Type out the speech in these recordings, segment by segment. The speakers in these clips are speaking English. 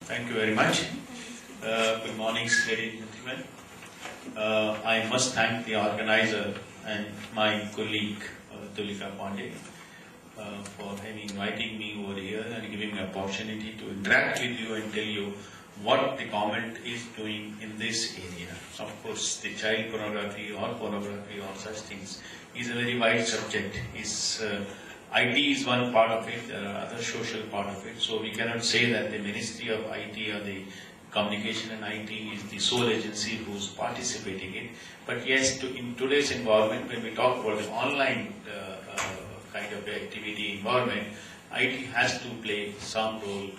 Thank you very much. Good morning, ladies and gentlemen. I must thank the organizer and my colleague, Tulika Pandey, for inviting me over here and giving me an opportunity to interact with you and tell you what the government is doing in this area. Of course, the child pornography or such things is a very wide subject. IT is one part of it, there are other social part of it, so we cannot say that the Ministry of IT or the Communication and IT is the sole agency who's participating in it. But yes, in today's environment, when we talk about the online kind of activity environment, IT has to play some role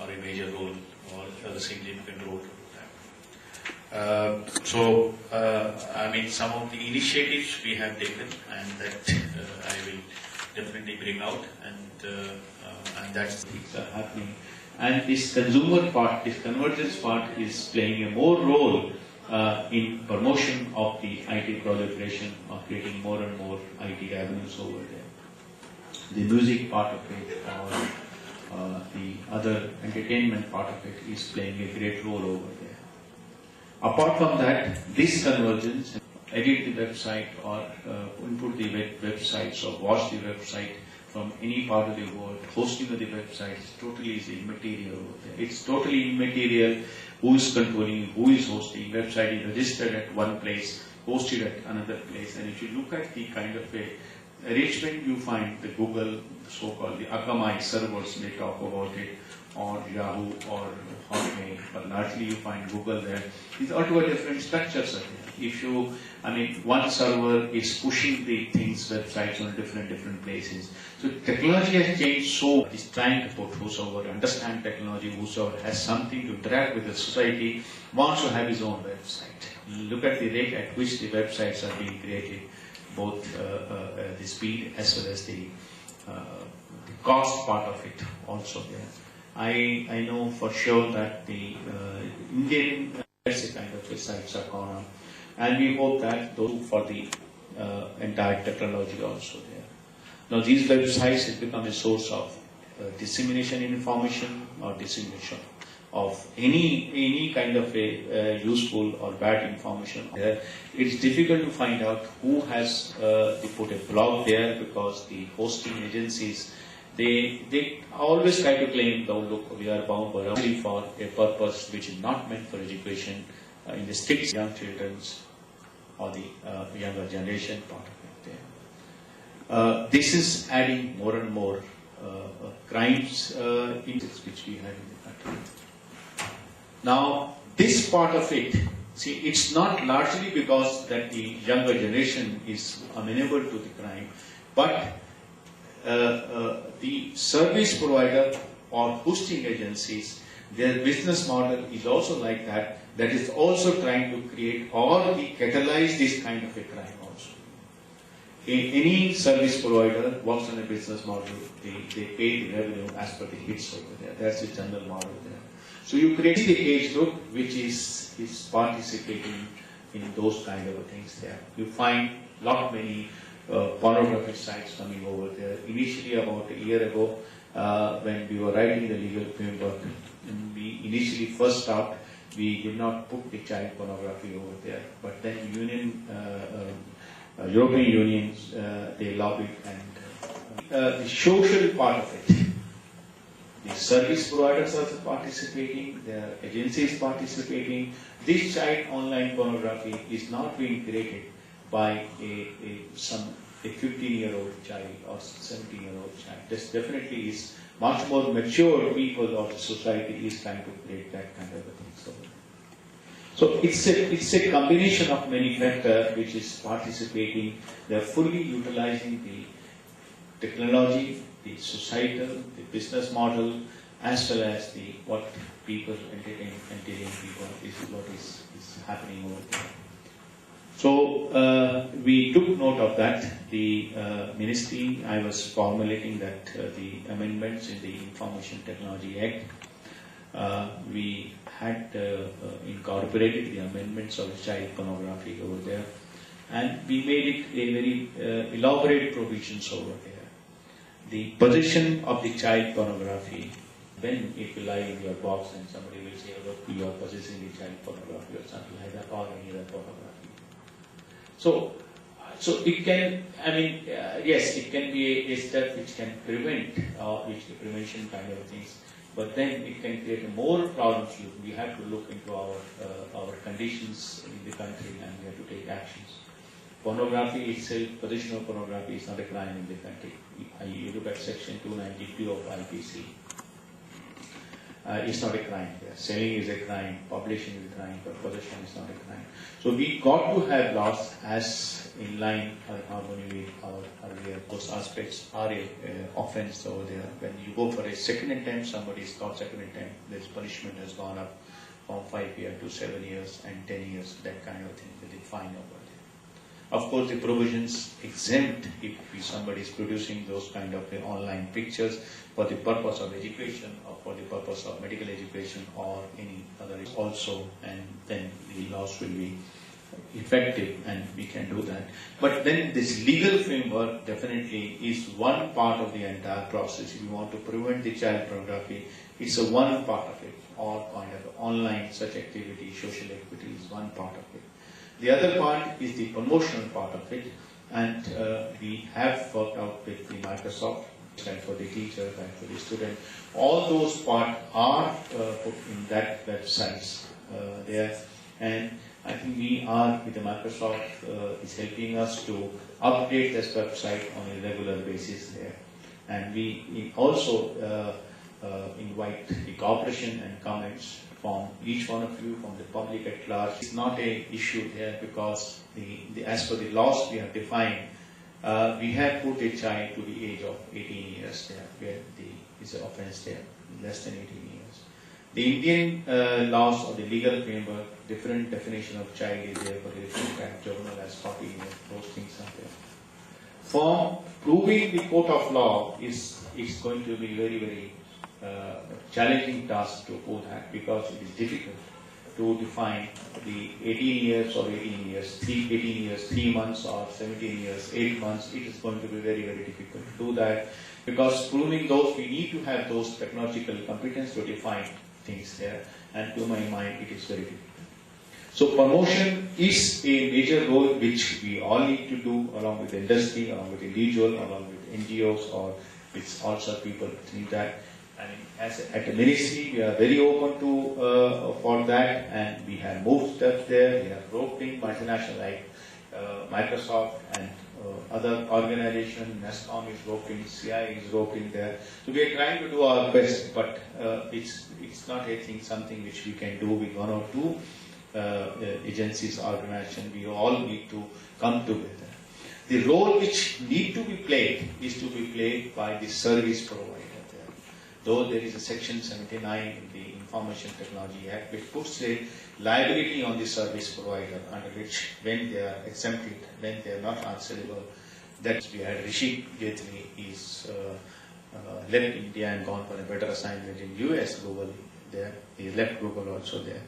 or a major role or a significant role to do that. Some of the initiatives we have taken and that I will definitely bring out and that's things are happening. And this consumer part, this convergence part is playing a more role in promotion of the IT proliferation, of creating more and more IT avenues over there. The music part of it or the other entertainment part of it is playing a great role over there. Apart from that, this convergence, edit the website or input the websites or watch the website from any part of the world, hosting of the website totally is immaterial over there. It's totally immaterial who is controlling, who is hosting. Website is registered at one place, hosted at another place. And if you look at the kind of a arrangement you find, the Google, so-called the Akamai servers may talk about it, or Yahoo or Hotmail, but largely you find Google there. These are two different structures of it. If you, one server is pushing the things, websites on different places. So technology has changed, so it's trying to put whosoever understand technology, whosoever has something to interact with the society, wants to have his own website. Look at the rate at which the websites are being created, both the speed as well as the cost part of it also there. I know for sure that the Indian kind of sites are gone up, and we hope that those for the entire technology also there. Now these websites have become a source of dissemination information or dissemination of any kind of a useful or bad information there. It's difficult to find out who has put a blog there, because the hosting agencies, they always try to claim, though, look, we are bound for a purpose which is not meant for education in the strict young children's or the younger generation part of it there. This is adding more and more crimes which we have in the country. Now, this part of it, see, it's not largely because that the younger generation is amenable to the crime, but the service provider or hosting agencies, their business model is also like that is also trying to create or catalyze this kind of a crime also. Any service provider works on a business model, they pay the revenue as per the hits over there. That's the general model there. So you create the age group which is participating in those kind of things there. You find many pornographic sites coming over there. Initially, about a year ago, when we were writing the legal framework, and we initially first stopped, we did not put the child pornography over there. But then European unions, they lobbied, and the social part of it, the service providers are participating, the agencies participating. This child online pornography is not being created by a 15-year-old child or 17-year-old child. This definitely is much more mature people of the society is trying to create that kind of a thing. So it's a combination of many factors which is participating. They are fully utilizing the technology, the societal, the business model, as well as the what people entertain people. This is what is happening over there. So we took note of that. The ministry, I was formulating that the amendments in the Information Technology Act, we had incorporated the amendments of child pornography over there, and we made it a very elaborate provisions over there. The position of the child pornography When it will lie in your box and somebody will say, look, you are possessing the child pornography or something like that, or any other pornography. So it can, yes, it can be a step which can prevent, which the prevention kind of things, but then it can create more problems. We have to look into our conditions in the country, and we have to take actions. Pornography itself, possession of pornography is not a crime in the country. You look at section 292 of IPC. It's not a crime. Selling is a crime, publishing is a crime, but possession is not a crime. So we got to have laws as in line or harmony with our earlier. Those aspects are a offense over there. When you go for a second attempt, somebody is caught second attempt, this punishment has gone up from 5 years to 7 years and 10 years, that kind of thing, with the fine over there. Of course, the provisions exempt if somebody is producing those kind of online pictures for the purpose of education or for the purpose of medical education or any other also, and then the laws will be effective and we can do that. But then this legal framework definitely is one part of the entire process. If you want to prevent the child pornography, it's a one part of it, or kind of online such activity, social activity is one part of it. The other part is the promotional part of it, and we have worked out with the Microsoft, and for the teacher, and for the student. All those parts are put in that website there, and I think we are, with the Microsoft, is helping us to update this website on a regular basis there. And we also invite the cooperation and comments from each one of you, from the public at large. It's not an issue there because as per the laws we have defined, we have put a child to the age of 18 years there, where is an offence there, less than 18 years. The Indian laws or the legal framework, different definition of child is there for the different kind of juvenile as 14 years, those things are there. For proving the court of law is going to be very, very challenging task to prove that, because it is difficult to define the 18 years or 18 years, 18 years, 3 months or 17 years, 8 months. It is going to be very, very difficult to do that, because proving those, we need to have those technological competence to define things there, and to my mind it is very difficult. So promotion is a major role which we all need to do along with the industry, along with individual, along with NGOs, or with also people think that. And at the ministry, we are very open to for that, and we have moved steps there. We have roped in multinational like Microsoft and other organizations. NESCOM is roped in, CI is roped in there. So we are trying to do our best, but it's not something which we can do with one or two agencies, organizations. We all need to come together. The role which need to be played is to be played by the service provider. Though there is a section 79 in the Information Technology Act which puts a liability on the service provider, under which when they are exempted, when they are not answerable, that we had Rishi Jethni is left India and gone for a better assignment in US, Google there. He left Google also there.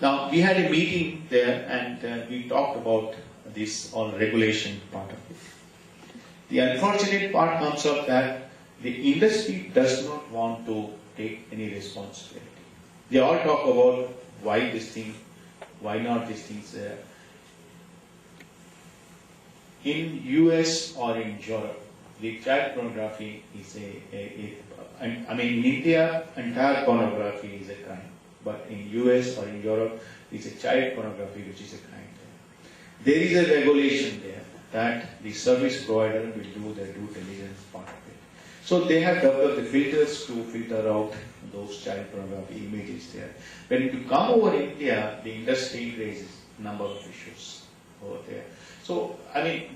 Now we had a meeting there, and we talked about this all regulation part of it. The unfortunate part comes up that the industry does not want to take any responsibility. They all talk about why this thing, why not these things there. In US or in Europe, the child pornography is in India, entire pornography is a crime. But in US or in Europe, it's a child pornography which is a crime there. There is a regulation there that the service provider will do their due diligence part of it. So they have developed the filters to filter out those child pornography images there. When you come over India, the industry raises a number of issues over there. So,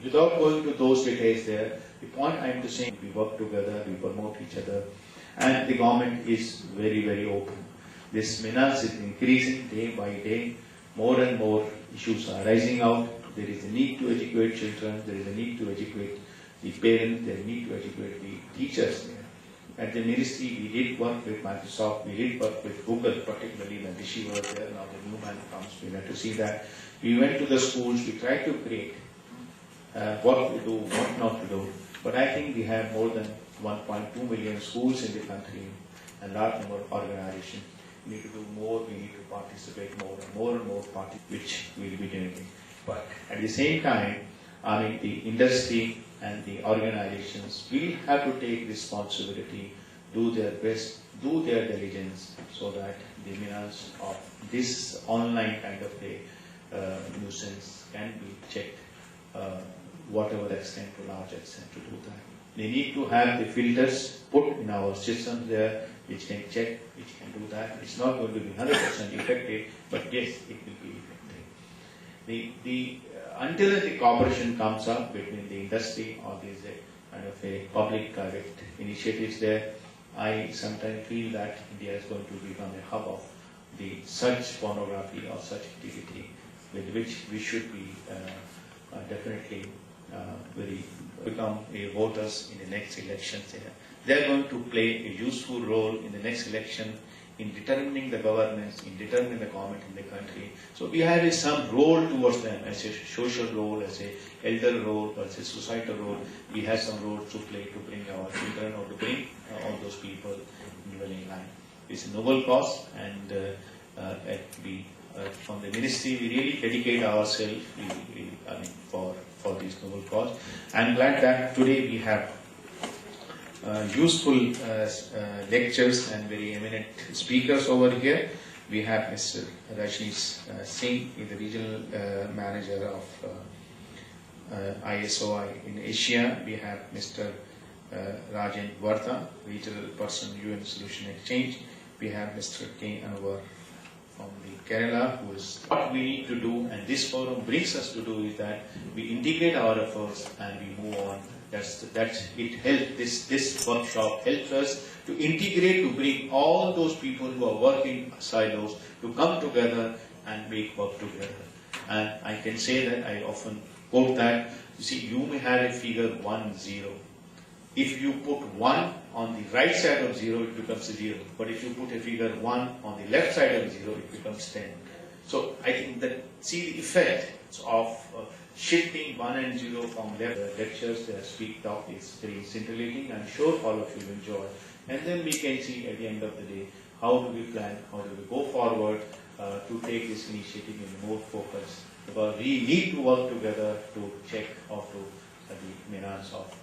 without going to those details there, the point I am to say, we work together, we promote each other, and the government is very, very open. This menace is increasing day by day. More and more issues are rising out. There is a need to educate children, there is a need to educate the parents, they need to educate the teachers there. At the ministry, we did work with Microsoft, we did work with Google, particularly when Rishi was there. Now the new man comes, we had to see that. We went to the schools, we tried to create what to do, what not to do. But I think we have more than 1.2 million schools in the country, and large number of organizations. We need to do more, we need to participate more and more which we will be doing it. But at the same time, I mean, the industry and the organizations will have to take responsibility, do their best, do their diligence, so that the menace of this online kind of a nuisance can be checked, whatever extent to large extent to do that. They need to have the filters put in our systems there, which can check, which can do that. It's not going to be 100% effective, but yes, it will be effective. Until the cooperation comes up between the industry or there is a kind of a public-private initiatives there, I sometimes feel that India is going to become a hub of the such pornography or such activity, with which we should be definitely become a voters in the next elections. They are going to play a useful role in the next election in determining the governance, in determining the government in the country. So we have some role towards them as a social role, as a elder role, as a societal role. We have some role to play to bring our children or to bring all those people in the line. It's a noble cause, and from the ministry we really dedicate ourselves for this noble cause. I'm glad that today we have useful lectures and very eminent speakers over here. We have Mr. Rajneesh Singh, the regional manager of ISOI in Asia. We have Mr. Rajan Vartha, regional person, UN Solution Exchange. We have Mr. K. Anwar from the Kerala, who is what we need to do, and this forum brings us to do is that we integrate our efforts and we move on. It helped. This workshop helps us to integrate, to bring all those people who are working silos to come together and make work together. And I can say that I often quote that. You see, you may have a figure 1, 0. If you put 1 on the right side of 0, it becomes a 0. But if you put a figure 1 on the left side of 0, it becomes 10. So I think that, see the effect of shifting 1 and 0 from their lectures, their speak talk is very scintillating. I'm sure all of you will enjoy. And then we can see at the end of the day, how do we plan, how do we go forward to take this initiative in more focus. Because we need to work together to check or to the menace of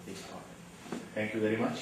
this topic. Thank you very much.